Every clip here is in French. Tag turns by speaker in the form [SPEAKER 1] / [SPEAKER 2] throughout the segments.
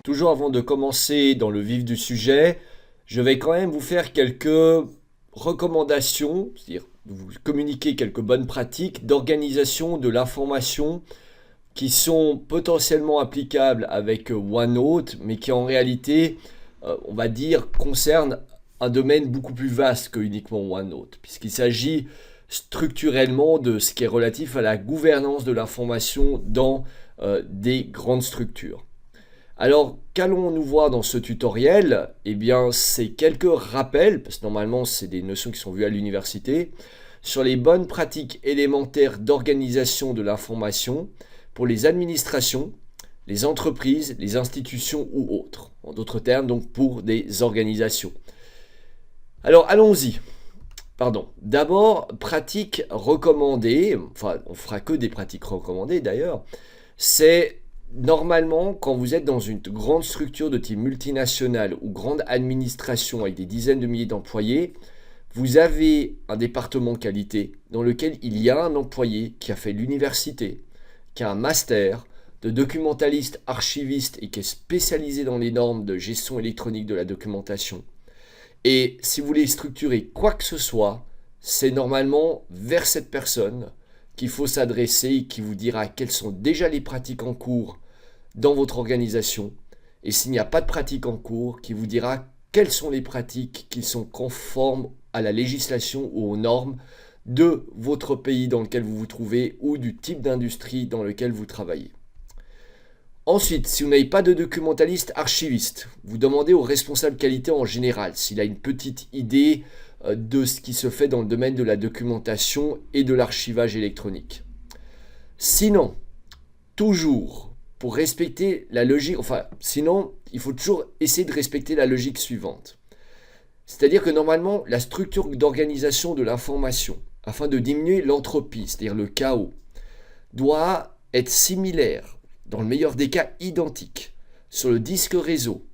[SPEAKER 1] toujours avant de commencer dans le vif du sujet, je vais quand même vous faire quelques recommandations, c'est-à-dire vous communiquer quelques bonnes pratiques d'organisation de l'information qui sont potentiellement applicables avec OneNote, mais qui en réalité, on va dire, concernent un domaine beaucoup plus vaste que uniquement OneNote, puisqu'il s'agit structurellement de ce qui est relatif à la gouvernance de l'information dans des grandes structures. Alors, qu'allons-nous voir dans ce tutoriel? Eh bien, c'est quelques rappels, parce que normalement, c'est des notions qui sont vues à l'université, sur les bonnes pratiques élémentaires d'organisation de l'information pour les administrations, les entreprises, les institutions ou autres. En d'autres termes, donc pour des organisations. Alors, allons-y. Pardon. D'abord, pratiques recommandées, enfin, on fera que des pratiques recommandées d'ailleurs, c'est normalement, quand vous êtes dans une grande structure de type multinationale ou grande administration avec des dizaines de milliers d'employés, vous avez un département qualité dans lequel il y a un employé qui a fait l'université, qui a un master de documentaliste archiviste et qui est spécialisé dans les normes de gestion électronique de la documentation. Et si vous voulez structurer quoi que ce soit, c'est normalement vers cette personne qu'il faut s'adresser et qui vous dira quelles sont déjà les pratiques en cours dans votre organisation. Et s'il n'y a pas de pratiques en cours, qui vous dira quelles sont les pratiques qui sont conformes à la législation ou aux normes de votre pays dans lequel vous vous trouvez ou du type d'industrie dans lequel vous travaillez. Ensuite, si vous n'avez pas de documentaliste archiviste, vous demandez au responsable qualité en général s'il a une petite idée de ce qui se fait dans le domaine de la documentation et de l'archivage électronique. Sinon, toujours, pour respecter la logique, sinon, il faut toujours essayer de respecter la logique suivante. C'est-à-dire que normalement, la structure d'organisation de l'information, afin de diminuer l'entropie, c'est-à-dire le chaos, doit être similaire, dans le meilleur des cas identique, sur le disque réseau,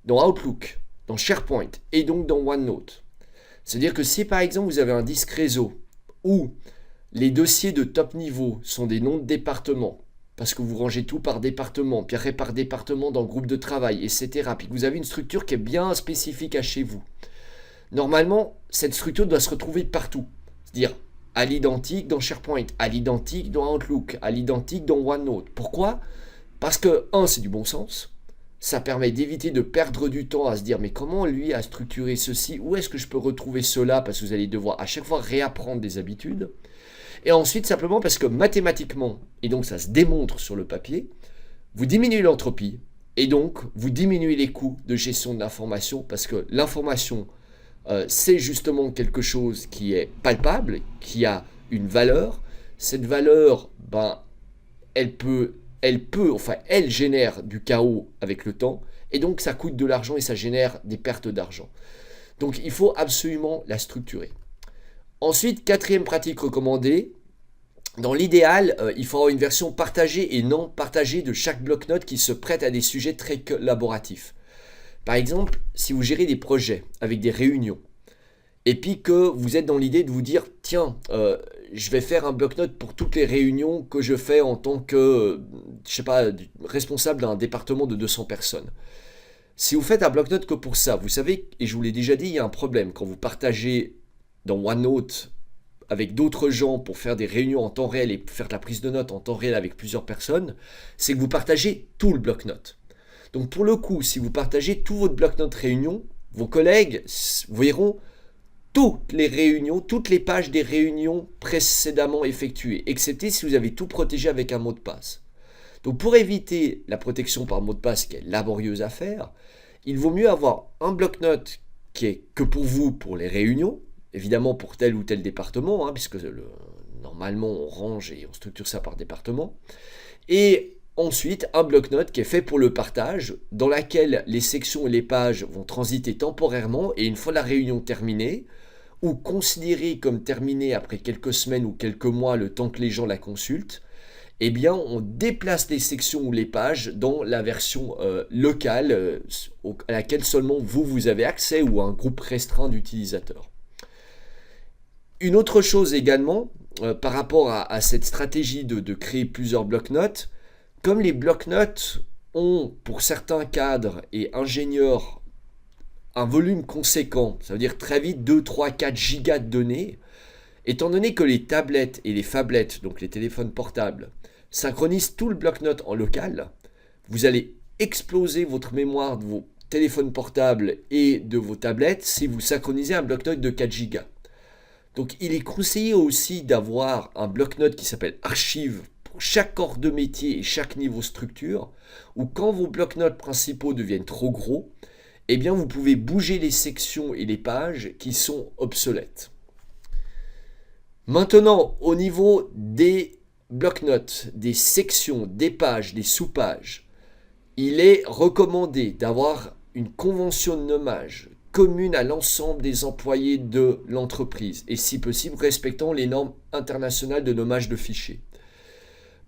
[SPEAKER 1] dans Outlook, dans SharePoint et donc dans OneNote. C'est-à-dire que si par exemple vous avez un disque réseau où les dossiers de top niveau sont des noms de départements, parce que vous rangez tout par département, puis après par département dans le groupe de travail, etc., puis que vous avez une structure qui est bien spécifique à chez vous, normalement, cette structure doit se retrouver partout. C'est-à-dire à l'identique dans SharePoint, à l'identique dans Outlook, à l'identique dans OneNote. Pourquoi? Parce que, c'est du bon sens. Ça permet d'éviter de perdre du temps à se dire mais comment lui a structuré ceci, où est-ce que je peux retrouver cela, parce que vous allez devoir à chaque fois réapprendre des habitudes. Et ensuite simplement parce que mathématiquement, et donc ça se démontre sur le papier, vous diminuez l'entropie et donc vous diminuez les coûts de gestion de l'information parce que l'information c'est justement quelque chose qui est palpable, qui a une valeur. Cette valeur, elle génère du chaos avec le temps, et donc ça coûte de l'argent et ça génère des pertes d'argent. Donc il faut absolument la structurer. Ensuite, quatrième pratique recommandée, dans l'idéal, il faut avoir une version partagée et non partagée de chaque bloc-notes qui se prête à des sujets très collaboratifs. Par exemple, si vous gérez des projets avec des réunions, et puis que vous êtes dans l'idée de vous dire, tiens, je vais faire un bloc-notes pour toutes les réunions que je fais en tant que, responsable d'un département de 200 personnes. Si vous faites un bloc-notes que pour ça, vous savez, et je vous l'ai déjà dit, il y a un problème. Quand vous partagez dans OneNote avec d'autres gens pour faire des réunions en temps réel et faire de la prise de notes en temps réel avec plusieurs personnes, c'est que vous partagez tout le bloc-notes. Donc pour le coup, si vous partagez tout votre bloc-notes réunion, vos collègues verront toutes les réunions, toutes les pages des réunions précédemment effectuées, excepté si vous avez tout protégé avec un mot de passe. Donc pour éviter la protection par mot de passe qui est laborieuse à faire, il vaut mieux avoir un bloc-notes qui est que pour vous, pour les réunions, évidemment pour tel ou tel département, puisque normalement on range et on structure ça par département, et ensuite, un bloc-notes qui est fait pour le partage, dans laquelle les sections et les pages vont transiter temporairement et une fois la réunion terminée, ou considérée comme terminée après quelques semaines ou quelques mois, le temps que les gens la consultent, eh bien, on déplace les sections ou les pages dans la version locale à laquelle seulement vous avez accès ou un groupe restreint d'utilisateurs. Une autre chose également, par rapport à cette stratégie de créer plusieurs bloc-notes, comme les bloc-notes ont, pour certains cadres et ingénieurs, un volume conséquent, ça veut dire très vite 2, 3, 4 gigas de données, étant donné que les tablettes et les phablettes, donc les téléphones portables, synchronisent tout le bloc-notes en local, vous allez exploser votre mémoire de vos téléphones portables et de vos tablettes si vous synchronisez un bloc-notes de 4 gigas. Donc il est conseillé aussi d'avoir un bloc-notes qui s'appelle archive pour chaque corps de métier et chaque niveau structure, où quand vos bloc-notes principaux deviennent trop gros, eh bien vous pouvez bouger les sections et les pages qui sont obsolètes. Maintenant, au niveau des bloc-notes, des sections, des pages, des sous-pages, il est recommandé d'avoir une convention de nommage commune à l'ensemble des employés de l'entreprise et si possible respectant les normes internationales de nommage de fichiers.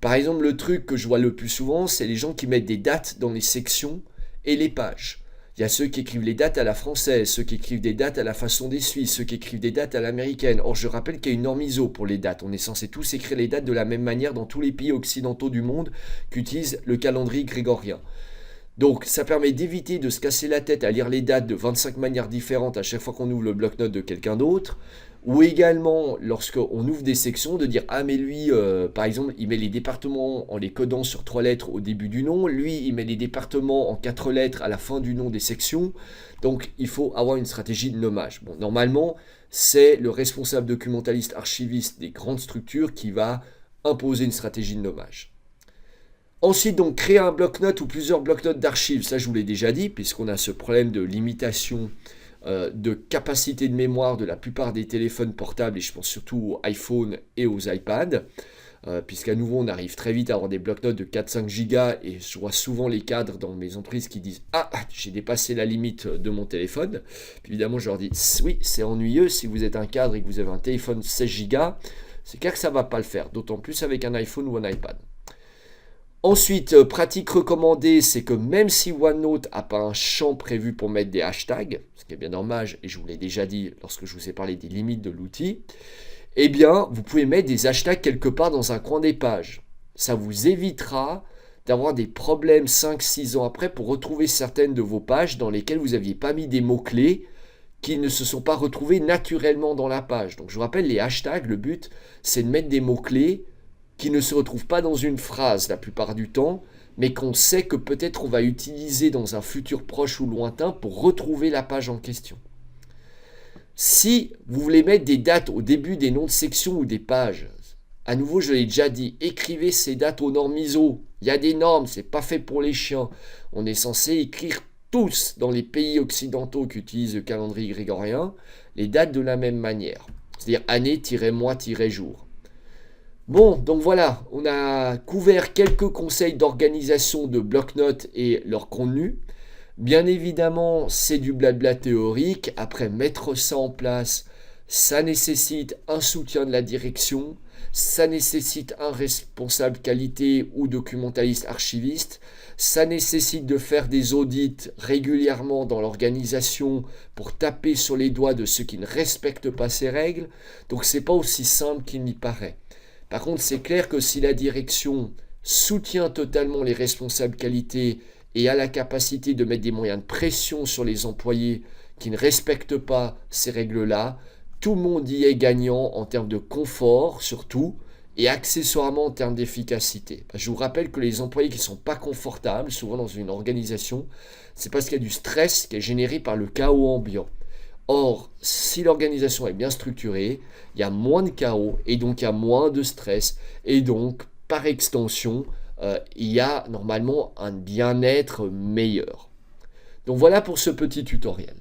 [SPEAKER 1] Par exemple, le truc que je vois le plus souvent, c'est les gens qui mettent des dates dans les sections et les pages. Il y a ceux qui écrivent les dates à la française, ceux qui écrivent des dates à la façon des Suisses, ceux qui écrivent des dates à l'américaine. Or, je rappelle qu'il y a une norme ISO pour les dates. On est censé tous écrire les dates de la même manière dans tous les pays occidentaux du monde qu'utilisent le calendrier grégorien. Donc, ça permet d'éviter de se casser la tête à lire les dates de 25 manières différentes à chaque fois qu'on ouvre le bloc-notes de quelqu'un d'autre. Ou également, lorsqu'on ouvre des sections, de dire « Ah, mais lui, par exemple, il met les départements en les codant sur 3 lettres au début du nom. Lui, il met les départements en 4 lettres à la fin du nom des sections. » Donc, il faut avoir une stratégie de nommage. Bon, normalement, c'est le responsable documentaliste archiviste des grandes structures qui va imposer une stratégie de nommage. Ensuite, donc, créer un bloc-notes ou plusieurs bloc-notes d'archives. Ça, je vous l'ai déjà dit, puisqu'on a ce problème de limitation de capacité de mémoire de la plupart des téléphones portables, et je pense surtout aux iPhones et aux iPads, puisqu'à nouveau, on arrive très vite à avoir des bloc-notes de 4-5 gigas, et je vois souvent les cadres dans mes entreprises qui disent « Ah, j'ai dépassé la limite de mon téléphone ». Puis évidemment, je leur dis « Oui, c'est ennuyeux, si vous êtes un cadre et que vous avez un téléphone 16 gigas, c'est clair que ça ne va pas le faire, d'autant plus avec un iPhone ou un iPad ». Ensuite, pratique recommandée, c'est que même si OneNote n'a pas un champ prévu pour mettre des hashtags, ce qui est bien dommage, et je vous l'ai déjà dit lorsque je vous ai parlé des limites de l'outil, eh bien, vous pouvez mettre des hashtags quelque part dans un coin des pages. Ça vous évitera d'avoir des problèmes 5-6 ans après pour retrouver certaines de vos pages dans lesquelles vous n'aviez pas mis des mots-clés qui ne se sont pas retrouvés naturellement dans la page. Donc, je vous rappelle, les hashtags, le but, c'est de mettre des mots-clés qui ne se retrouvent pas dans une phrase la plupart du temps, mais qu'on sait que peut-être on va utiliser dans un futur proche ou lointain pour retrouver la page en question. Si vous voulez mettre des dates au début des noms de sections ou des pages, à nouveau je l'ai déjà dit, écrivez ces dates aux normes ISO. Il y a des normes, c'est pas fait pour les chiens. On est censé écrire tous dans les pays occidentaux qui utilisent le calendrier grégorien les dates de la même manière, c'est-à-dire année-mois-jour. Bon, donc voilà, on a couvert quelques conseils d'organisation de bloc-notes et leur contenu. Bien évidemment, c'est du blabla théorique. Après, mettre ça en place, ça nécessite un soutien de la direction, ça nécessite un responsable qualité ou documentaliste archiviste, ça nécessite de faire des audits régulièrement dans l'organisation pour taper sur les doigts de ceux qui ne respectent pas ces règles. Donc, c'est pas aussi simple qu'il n'y paraît. Par contre, c'est clair que si la direction soutient totalement les responsables qualité et a la capacité de mettre des moyens de pression sur les employés qui ne respectent pas ces règles-là, tout le monde y est gagnant en termes de confort surtout et accessoirement en termes d'efficacité. Je vous rappelle que les employés qui ne sont pas confortables, souvent dans une organisation, c'est parce qu'il y a du stress qui est généré par le chaos ambiant. Or, si l'organisation est bien structurée, il y a moins de chaos et donc il y a moins de stress et donc, par extension, il y a normalement un bien-être meilleur. Donc voilà pour ce petit tutoriel.